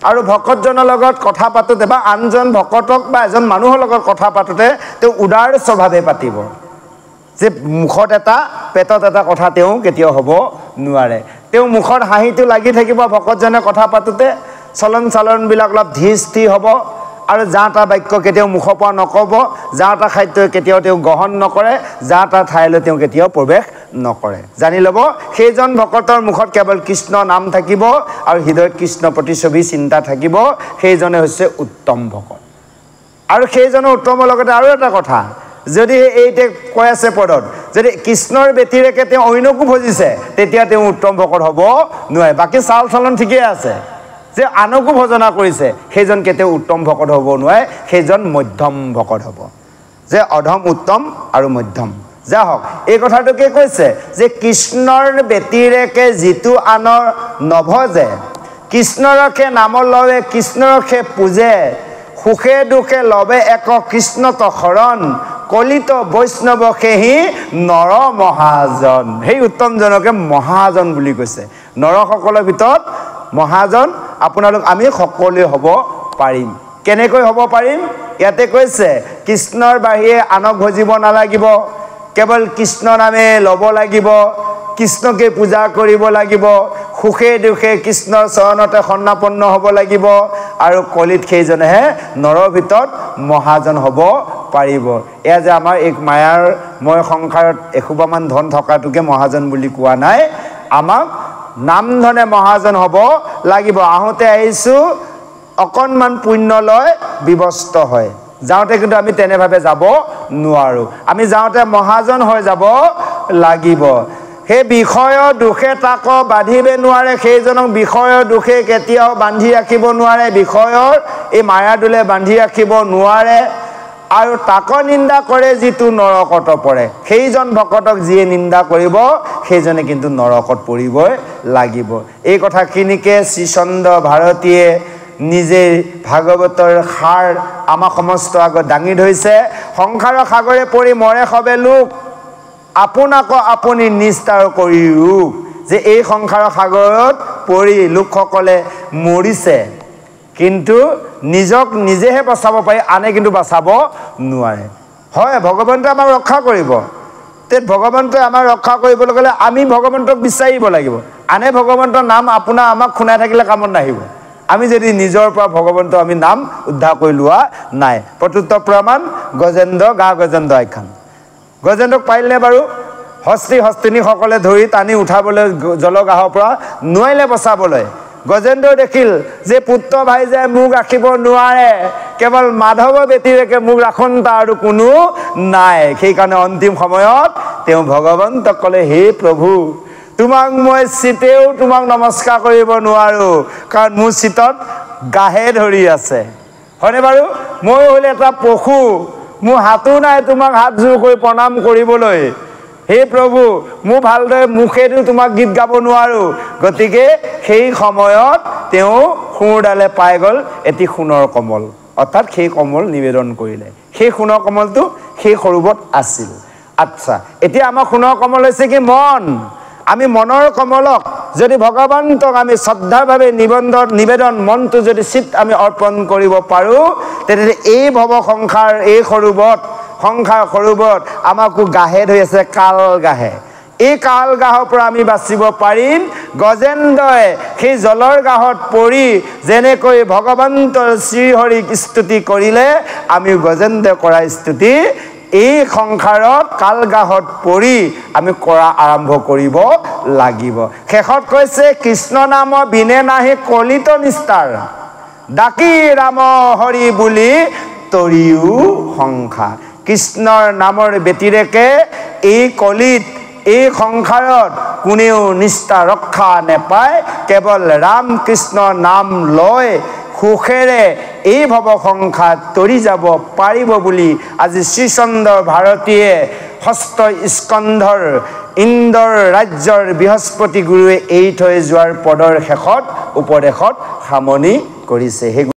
S1: আৰু ভকতজনৰ লগত কথা পাতোঁতে বা আনজন ভকতক বা এজন মানুহৰ লগত কথা পাতোঁতে তেওঁ উদাৰ স্বভাৱে পাতিব যে মুখত এটা পেটত এটা কথা তেওঁ কেতিয়াও হ'ব নোৱাৰে তেওঁ মুখত হাঁহিটো লাগি থাকিব ভকতজনে কথা পাতোঁতে চলন চালনবিলাক অলপ ধীৰ স্থিৰ হ'ব আৰু যা তা বাক্য কেতিয়াও মুখৰ পৰা নক'ব যা তা খাদ্য কেতিয়াও তেওঁ গ্ৰহণ নকৰে যা তা ঠাইলৈ তেওঁ কেতিয়াও প্ৰৱেশ নকৰে জানি ল'ব সেইজন ভকতৰ মুখত কেৱল কৃষ্ণ নাম থাকিব আৰু হৃদয়ত কৃষ্ণ প্ৰতিছবি চিন্তা থাকিব সেইজনে হৈছে উত্তম ভকত আৰু সেইজনৰ উত্তমৰ লগতে আৰু এটা কথা যদি এইতে কৈ আছে পদত যদি কৃষ্ণৰ ব্যতিৰেকে তেওঁ অন্যকো ভজিছে তেতিয়া তেওঁ উত্তম ভকত হ'ব নোৱাৰে বাকি চাল চলন ঠিকই আছে যে আনকো ভজনা কৰিছে সেইজন কেতিয়াও উত্তম ভকত হ'ব নোৱাৰে সেইজন মধ্যম ভকত হ'ব যে অধম উত্তম আৰু মধ্যম যা হওক এই কথাটোকে কৈছে যে কৃষ্ণৰ ব্যতিৰেকে যিটো আনৰ নভজে কৃষ্ণৰকে নামৰ লবে কৃষ্ণৰকে পূজে সুখে দুখে লবে এক কৃষ্ণত শৰণ কলিত বৈষ্ণৱ সেহি নৰ মহাজন সেই উত্তমজনকে মহাজন বুলি কৈছে নৰসকলৰ ভিতৰত মহাজন আপোনালোক আমি সকলোৱে হ'ব পাৰিম কেনেকৈ হ'ব পাৰিম ইয়াতে কৈছে কৃষ্ণৰ বাহিৰে আনক ভজিব নালাগিব কেৱল কৃষ্ণ নামে ল'ব লাগিব কৃষ্ণকে পূজা কৰিব লাগিব সুখে দুখে কৃষ্ণৰ চৰণতে সন্নাপন্ন হ'ব লাগিব আৰু কলিত সেইজনেহে নৰৰ ভিতৰত মহাজন হ'ব পাৰিব এয়া যে আমাৰ এক মায়াৰ মই সংসাৰত এসোপামান ধন থকাটোকে মহাজন বুলি কোৱা নাই আমাক নাম ধনে মহাজন হ'ব লাগিব আহোঁতে আহিছোঁ অকণমান পুণ্য লৈ বিবস্ত হয় যাওঁতে কিন্তু আমি তেনেভাৱে যাব নোৱাৰোঁ আমি যাওঁতে মহাজন হৈ যাব লাগিব সেই বিষয়ৰ দুখে তাক বান্ধিব নোৱাৰে সেইজনক বিষয়ৰ দুখে কেতিয়াও বান্ধি ৰাখিব নোৱাৰে বিষয়ৰ এই মায়াদোলে বান্ধি ৰাখিব নোৱাৰে আৰু তাক নিন্দা কৰে যিটো নৰকত পৰে সেইজন ভকতক যিয়ে নিন্দা কৰিব সেইজনে কিন্তু নৰকত পৰিবই লাগিব এই কথাখিনিকে শ্ৰীচন্দ্ৰ ভাৰতীয়ে নিজে ভাগৱতৰ সাৰ আমাৰ সমস্ত আগত দাঙি ধৰিছে সংসাৰৰ সাগৰে পৰি মৰে সবে লোক আপোনাক আপুনি নিস্তাৰ কৰিও যে এই সংসাৰৰ সাগৰত পৰি লোকসকলে মৰিছে কিন্তু নিজক নিজেহে বচাব পাৰি আনে কিন্তু বচাব নোৱাৰে হয় ভগৱন্তই আমাক ৰক্ষা কৰিব তে ভগৱন্তই আমাক ৰক্ষা কৰিবলৈ গ'লে আমি ভগৱন্তক বিচাৰিব লাগিব আনে ভগৱন্তৰ নাম আপোনাৰ আমাক শুনাই থাকিলে কামত নাহিব আমি যদি নিজৰ পৰা ভগৱন্ত আমি নাম উদ্ধাৰ কৰি লোৱা নাই প্ৰত্যুত্তৰ প্ৰমাণ গজেন্দ্ৰ গজেন্দ্ৰ আখ্যান গজেন্দ্ৰক পাৰিলে বাৰু হস্তিনীসকলে ধৰি টানি উঠাবলৈ জলগাহৰ পৰা নোৱাৰিলে বচাবলৈ গজেন্দ্ৰ দেখিল যে পুত্ৰ ভাই যে মোক ৰাখিব নোৱাৰে কেৱল মাধৱৰ ব্যতিৰেকে মোক ৰাখন্তা আৰু কোনো নাই সেইকাৰণে অন্তিম সময়ত তেওঁ ভগৱন্তক ক'লে হে প্ৰভু তোমাক মই চিতেও তোমাক নমস্কাৰ কৰিব নোৱাৰো কাৰণ মোৰ চিতত গাহে ধৰি আছে হয়নে বাৰু মই হ'লে এটা পশু মোৰ হাতো নাই তোমাক হাত জোৰ কৰি প্ৰণাম কৰিবলৈ হে প্ৰভু মোৰ ভালদৰে মুখেদি তোমাক গীত গাব নোৱাৰো গতিকে সেই সময়ত তেওঁ সোঁৰডালে পাই গ'ল এটি সোণৰ কমল অৰ্থাৎ সেই কমল নিবেদন কৰিলে সেই সোণৰ কমলটো সেই সৰোবৰত আছিল আচ্ছা এতিয়া আমাৰ সোণৰ কমল হৈছে কি মন আমি মনৰ কমলক যদি ভগৱন্তক আমি শ্ৰদ্ধাভাৱে নিবেদন মনটো যদি চিত আমি অৰ্পণ কৰিব পাৰোঁ তেতিয়া এই ভৱ সংসাৰ এই সংসাৰ সৰোবৰত আমাকো গাহে ধৰি আছে কাল গাহে এই কাল গাহৰ পৰা আমি বাচিব পাৰিম গজেন্দ্ৰই সেই জলৰ গাহত পৰি যেনেকৈ ভগৱন্তৰ শ্ৰীহৰিক স্তুতি কৰিলে আমি গজেন্দ্ৰই কৰা স্তুতি এই সংসাৰত কালগাহত পৰি আমি কৰা আৰম্ভ কৰিব লাগিব শেষত কৈছে কৃষ্ণ নাম বিনে নাহি কলিত নিস্তাৰ ডাকি ৰাম হৰি বুলি তৰিও সংসাৰ কৃষ্ণৰ নামৰ ব্যতিৰেকে এই কলিত এই সংসাৰত কোনেও নিস্তাৰ ৰক্ষা নেপায় কেৱল ৰাম কৃষ্ণ নাম লয় সুখেৰে এই ভৱ সংসাৰ তৰি যাব পাৰিব বুলি আজি শ্ৰীচন্দ্ৰ ভাৰতীয়ে ষষ্ঠ স্কন্ধৰ ইন্দ্ৰৰ ৰাজ্যৰ বৃহস্পতি গুৰুৱে এই থৈ যোৱাৰ পদৰ শেষত উপদেশত সামৰণি কৰিছে।